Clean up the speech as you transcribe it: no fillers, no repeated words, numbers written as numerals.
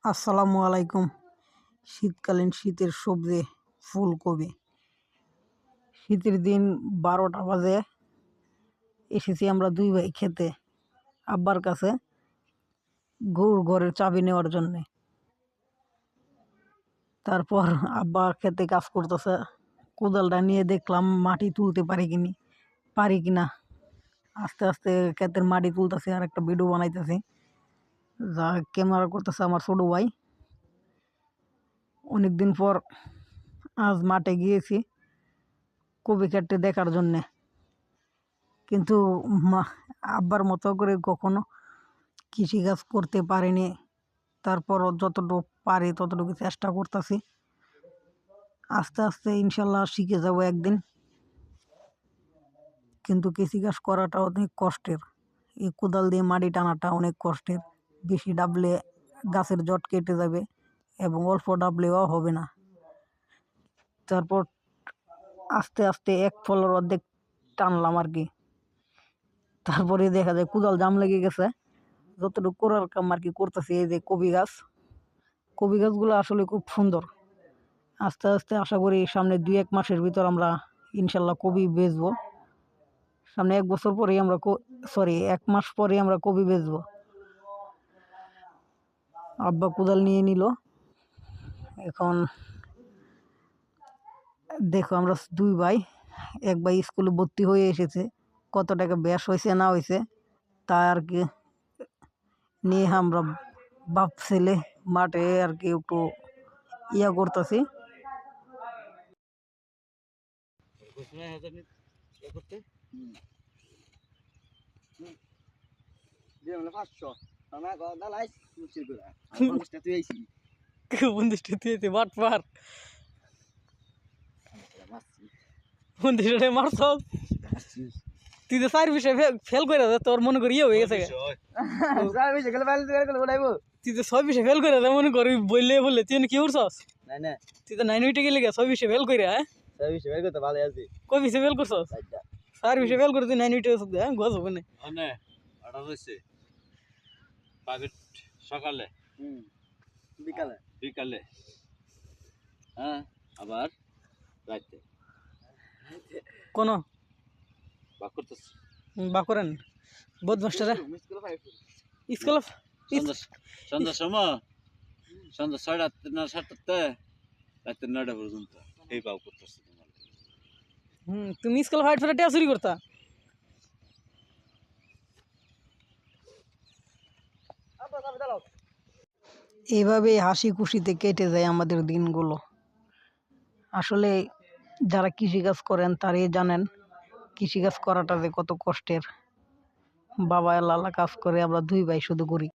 আসসালামু আলাইকুম। শীতকালীন শীতের সবজি ফুলকপি। শীতের দিন 12টা বাজে এসেছি আমরা দুই ভাই খেতে আব্বার কাছে গরুর ঘরের চাবি নেওয়ার জন্যে। তারপর আব্বা খেতে কাজ করতেছে, কোদালটা নিয়ে দেখলাম মাটি তুলতে পারি কিনা। আস্তে আস্তে ক্ষেতের মাটি তুলতেছি আর একটা ভিডিও বানাইতেছি, যা ক্যামেরা করতেছে আমার ছোট ভাই। অনেকদিন পর আজ মাঠে গিয়েছি কপি খেতে দেখার জন্যে, কিন্তু আব্বার মতো করে কখনো কৃষিকাজ করতে পারিনি। তারপর যতটুকু পারি ততটুকু চেষ্টা করতেছি। আস্তে আস্তে ইনশাল্লাহ শিখে যাব একদিন। কিন্তু কৃষিকাজ করাটা অনেক কষ্টের। এই কোদাল দিয়ে মাটি টানাটা অনেক কষ্টের। বেশি ডাবলে গাছের জট কেটে যাবে এবং অল্প ডাবলেও হবে না। তারপর আস্তে আস্তে এক ফলের অর্ধেক টানলাম আর কি। তারপরে দেখা যায় কোদাল জাম লেগে গেছে। যতটুকু করার কাম আর কি করতেছি। এই যে কপি গাছগুলো আসলে খুব সুন্দর। আস্তে আস্তে আশা করি সামনে 2-1 মাসের ভিতর আমরা ইনশাল্লাহ কপি বেচবো। সামনে 1 বছর পরেই আমরা 1 মাস পরেই আমরা কপি বেচবো। আব্বা কোদাল নিয়ে নিল। এখন দেখো আমরা দুই ভাই, এক ভাই স্কুলে ভর্তি হয়ে এসেছে, কত টাকা ব্যাস হয়েছে না হয়েছে তা আর কি নিয়ে আমরা বাপ ছেলে মাঠে আর কি একটু করতেছি। তুই তো 4 বিষয় ফেল করে তোর মনে করি হয়ে গেছে। তুই তো 6 বিষয় ফেল করে মনে করি বললে বললে তুই কি করছস? তুই তো 9 উঠে গেলি 6 বিষয় ফেল করে। হ্যাঁ, কই বিষয় ফেল করছস? 4 বিষয় ফেল করে তুই 9 উঠে গেছিস। হ্যাঁ, গজ হবে না। সকালে বিকালে হ্যাঁ, আবার রাতে কোন বা করেন বদমাস্টারে স্কুল সন্ধ্যার সময় সন্ধ্যা 6টা না 7টাতে রাতে 9টা পর্যন্ত এই পাও করতেছে। তুমি স্কুল ফাইট ফেলে টিয়া চুরি করতা। এইভাবে হাসি খুশিতে কেটে যায় আমাদের দিনগুলো। আসলে যারা কৃষিকাজ করেন তারাই জানেন কৃষিকাজ করাটা যে কত কষ্টের। বাবা লালা কাজ করে, আমরা দুই ভাই শুধু করি।